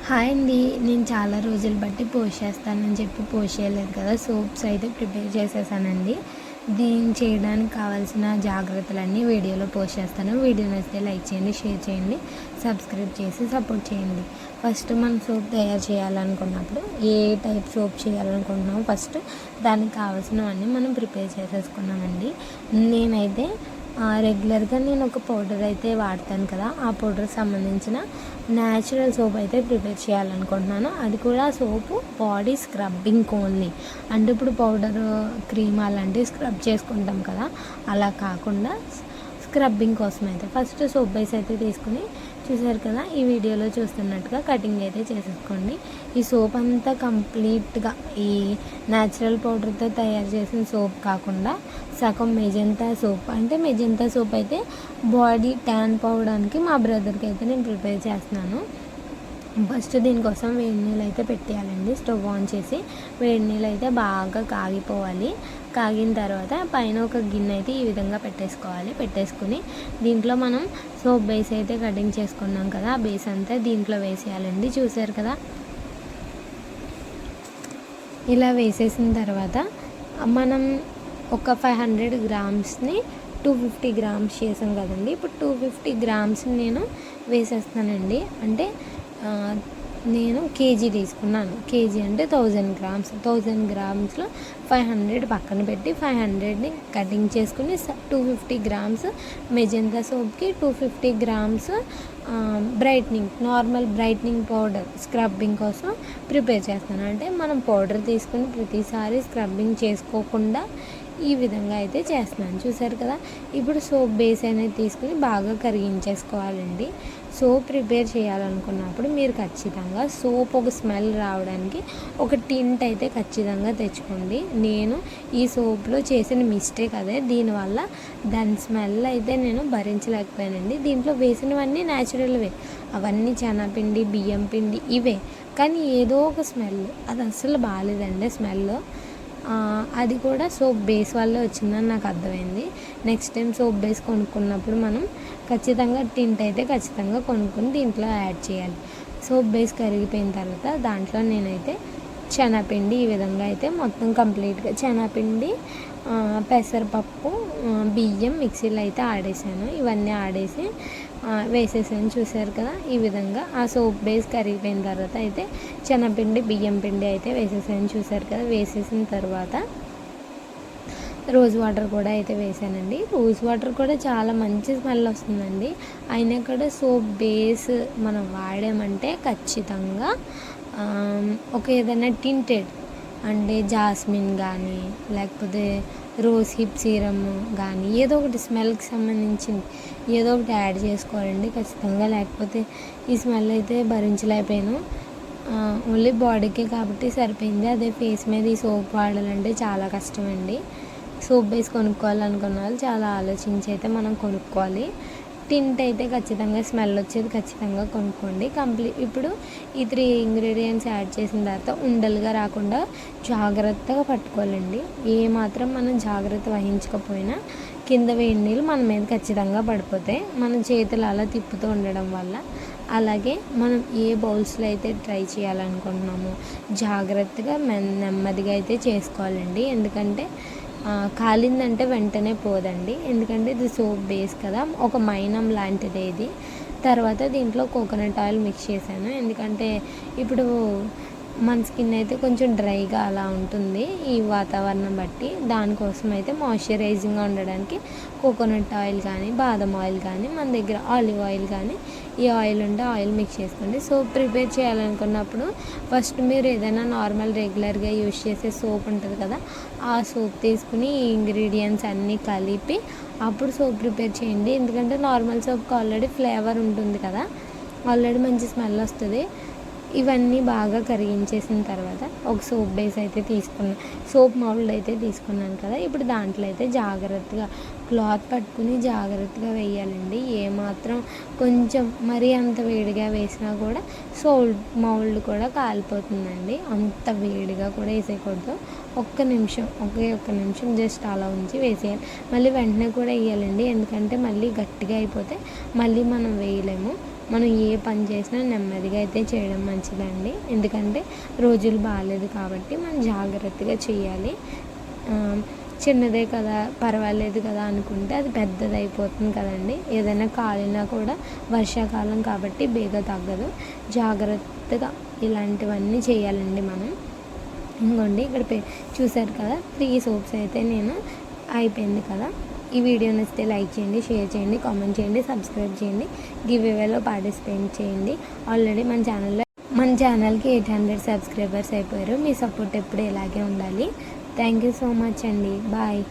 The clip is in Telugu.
హాయ్ అండి. నేను చాలా రోజులు బట్టి పోస్ట్ చేస్తానని చెప్పి పోస్ట్ చేయలేదు కదా. సోప్స్ అయితే ప్రిపేర్ చేసేసానండి. దీన్ని చేయడానికి కావాల్సిన జాగ్రత్తలన్నీ వీడియోలో పోస్ట్ చేస్తాను. వీడియో నచ్చితే లైక్ చేయండి, షేర్ చేయండి, సబ్స్క్రైబ్ చేసి సపోర్ట్ చేయండి. ఫస్ట్ మనం సోప్ తయారు చేయాలనుకున్నప్పుడు ఏ టైప్ సోప్ చేయాలనుకుంటున్నామో ఫస్ట్ దానికి కావాల్సినవన్నీ మనం ప్రిపేర్ చేసేసుకున్నామండి. నేనైతే రెగ్యులర్గా నేను ఒక పౌడర్ అయితే వాడతాను కదా, ఆ పౌడర్ సంబంధించిన న్యాచురల్ సోప్ అయితే ప్రిపేర్ చేయాలనుకుంటున్నాను. అది కూడా సోపు బాడీ స్క్రబ్బింగ్ ఓన్లీ. అంటే ఇప్పుడు పౌడర్ క్రీమ్ అలాంటివి స్క్రబ్ చేసుకుంటాం కదా, అలా కాకుండా స్క్రబ్బింగ్ కోసం అయితే ఫస్ట్ సోప్ బేస్ అయితే తీసుకుని, చూసారు కదా ఈ వీడియోలో చూస్తున్నట్టుగా కటింగ్ అయితే చేసేసుకోండి. ఈ సోప్ అంతా కంప్లీట్గా ఈ న్యాచురల్ పౌడర్తో తయారు చేసిన సోప్ కాకుండా సగం మెజంతా సోప్, అంటే మెజంతా సోప్ అయితే బాడీ ట్యాన్ పోవడానికి మా బ్రదర్కి అయితే నేను ప్రిపేర్ చేస్తున్నాను. ఫస్ట్ దీనికోసం వేడి నీళ్ళు అయితే పెట్టేయాలండి. స్టవ్ ఆన్ చేసి వేడి నీళ్ళు అయితే బాగా కాగిపోవాలి. కాగిన తర్వాత పైన ఒక గిన్నె అయితే ఈ విధంగా పెట్టేసుకుని దీంట్లో మనం సోప్ బేస్ అయితే కటింగ్ చేసుకున్నాం కదా, ఆ బేస్ అంతా దీంట్లో వేసేయాలండి. చూసారు కదా, ఇలా వేసేసిన తర్వాత మనం ఒక 500 గ్రామ్స్ని 250 గ్రామ్స్ చేసాం కదండి. ఇప్పుడు 250 గ్రామ్స్ నేను వేసేస్తానండి. అంటే నేను కేజీ తీసుకున్నాను. కేజీ అంటే 1000 గ్రామ్స్. 1000 గ్రామ్స్లో 500 పక్కన పెట్టి 500ని కటింగ్ చేసుకుని 250 గ్రామ్స్ మెజంతా సోప్కి 250 grams brightening, normal brightening powder scrubbing కోసం ప్రిపేర్ చేస్తాను. అంటే మనం పౌడర్ తీసుకుని ప్రతిసారి స్క్రబ్బింగ్ చేసుకోకుండా ఈ విధంగా అయితే చేస్తున్నాను. చూసారు కదా, ఇప్పుడు సోప్ బేస్ అనేది తీసుకుని బాగా కరిగించేసుకోవాలండి. సోప్ ప్రిపేర్ చేయాలనుకున్నప్పుడు మీరు ఖచ్చితంగా సోప్ ఒక స్మెల్ రావడానికి ఒక టింట్ అయితే ఖచ్చితంగా తెచ్చుకోండి. నేను ఈ సోప్లో చేసిన మిస్టేక్ అదే, దీనివల్ల దాని స్మెల్ అయితే నేను భరించలేకపోయానండి. దీంట్లో వేసినవన్నీ న్యాచురల్వే, అవన్నీ శనగపిండి, బియ్యం పిండి ఇవే, కానీ ఏదో ఒక స్మెల్ అది అస్సలు బాగాలేదండి. స్మెల్ అది కూడా సోప్ బేస్ వల్లే వచ్చిందని నాకు అర్థమైంది. నెక్స్ట్ టైం సోప్ బేస్ కొనుక్కున్నప్పుడు మనం ఖచ్చితంగా టింట్ అయితే ఖచ్చితంగా కొనుక్కొని దీంట్లో యాడ్ చేయాలి. సోప్ బేస్ కరిగిపోయిన తర్వాత దాంట్లో నేనైతే శనగపిండి ఈ విధంగా అయితే మొత్తం కంప్లీట్గా శనగపిండి, పెసరపప్పు, బియ్యం మిక్సీలో అయితే ఆడేసాను. ఇవన్నీ ఆడేసి వేసేసాను. చూసారు కదా, ఈ విధంగా ఆ సోప్ బేస్ కరిగిపోయిన తర్వాత అయితే శనగపిండి, బియ్యం పిండి అయితే వేసేసాను. చూసారు కదా, వేసేసిన తర్వాత రోజ్ వాటర్ కూడా అయితే వేసానండి. రోజ్ వాటర్ కూడా చాలా మంచి స్మెల్ వస్తుందండి. అయినా కూడా సోప్ బేస్ మనం వాడామంటే ఖచ్చితంగా ఒక ఏదైనా టింటెడ్ అంటే జాస్మిన్ కానీ లేకపోతే రోజ్ హిప్ సీరమ్ కానీ ఏదో ఒకటి స్మెల్కి సంబంధించింది ఏదో ఒకటి యాడ్ చేసుకోవాలండి ఖచ్చితంగా. లేకపోతే ఈ స్మెల్ అయితే భరించలేకపోయాను. ఓన్లీ బాడీకే కాబట్టి సరిపోయింది. అదే ఫేస్ మీద ఈ సోప్ వాడాలంటే చాలా కష్టమండి. సోప్ బేస్ కొనుక్కోవాలనుకున్న వాళ్ళు చాలా ఆలోచించి అయితే మనం కొనుక్కోవాలి. టింట్ అయితే ఖచ్చితంగా స్మెల్ వచ్చేది ఖచ్చితంగా కొనుక్కోండి. ఇప్పుడు ఈ 3 ఇంగ్రీడియంట్స్ యాడ్ చేసిన తర్వాత ఉండలుగా రాకుండా జాగ్రత్తగా పట్టుకోవాలండి. ఏమాత్రం మనం జాగ్రత్త వహించకపోయినా కింద వేడి నీళ్ళు మన మీద ఖచ్చితంగా పడిపోతాయి, మన చేతులు అలా తిప్పుతూ ఉండడం వల్ల. అలాగే మనం ఏ బౌల్స్లో అయితే ట్రై చేయాలనుకుంటున్నామో జాగ్రత్తగా నెమ్మదిగా అయితే చేసుకోవాలండి. ఎందుకంటే కాలిందంటే వెంటనే పోదండి. ఎందుకంటే ఇది సోప్ బేస్ కదా, ఒక మైనం లాంటిది ఇది. తర్వాత దీంట్లో కోకోనట్ ఆయిల్ మిక్స్ చేశాను. ఎందుకంటే ఇప్పుడు మన స్కిన్ అయితే కొంచెం డ్రైగా అలా ఉంటుంది ఈ వాతావరణం బట్టి. దానికోసం అయితే మాయిశ్చరైజింగ్గా ఉండడానికి కోకోనట్ ఆయిల్ కానీ బాదం ఆయిల్ కానీ మన దగ్గర ఆలివ్ ఆయిల్ కానీ ఈ ఆయిల్ ఉంటే ఆయిల్ మిక్స్ చేసుకోండి. సోప్ ప్రిపేర్ చేయాలనుకున్నప్పుడు ఫస్ట్ మీరు ఏదైనా నార్మల్ రెగ్యులర్గా యూజ్ చేసే సోప్ ఉంటుంది కదా, ఆ సోప్ తీసుకుని ఈ ఇంగ్రీడియంట్స్ అన్నీ కలిపి అప్పుడు సోప్ ప్రిపేర్ చేయండి. ఎందుకంటే నార్మల్ సోప్కి ఆల్రెడీ ఫ్లేవర్ ఉంటుంది కదా, ఆల్రెడీ మంచి స్మెల్ వస్తుంది. ఇవన్నీ బాగా కరిగించేసిన తర్వాత ఒక సోప్ బేస్ అయితే తీసుకున్నాను, సోప్ మౌల్డ్ అయితే తీసుకున్నాను కదా. ఇప్పుడు దాంట్లో అయితే జాగ్రత్తగా క్లాత్ పట్టుకుని జాగ్రత్తగా వేయాలండి. ఏమాత్రం కొంచెం మరీ అంత వేడిగా వేసినా కూడా సోప్ మౌల్డ్ కూడా కాలిపోతుందండి. అంత వేడిగా కూడా వేసేయకూడదు. ఒక్క నిమిషం జస్ట్ అలా ఉంచి వేసేయాలి. మళ్ళీ వెంటనే కూడా వేయాలండి, ఎందుకంటే మళ్ళీ గట్టిగా అయిపోతే మళ్ళీ మనం వేయలేము. మనం ఏ పని చేసినా నెమ్మదిగా అయితే చేయడం మంచిదండి. ఎందుకంటే రోజులు బాగాలేదు కాబట్టి మనం జాగ్రత్తగా చేయాలి. చిన్నదే కదా, పర్వాలేదు కదా అనుకుంటే అది పెద్దది అయిపోతుంది కదండి. ఏదైనా కాలినా కూడా వర్షాకాలం కాబట్టి బేగా తగ్గదు. జాగ్రత్తగా ఇలాంటివన్నీ చేయాలండి మనం. ఇంకోండి ఇక్కడ చూసారు కదా, 3 సోప్స్ అయితే నేను అయిపోయింది కదా. ఈ వీడియో నచ్చితే లైక్ చేయండి, షేర్ చేయండి, కామెంట్ చేయండి, సబ్స్క్రైబ్ చేయండి, గివ్ అవేలో పార్టిసిపేట్ చేయండి. ఆల్రెడీ మన ఛానల్కి 800 సబ్స్క్రైబర్స్ అయిపోయారు. మీ సపోర్ట్ ఎప్పుడు ఇలాగే ఉండాలి. థ్యాంక్ యూ సో మచ్ అండి. బాయ్.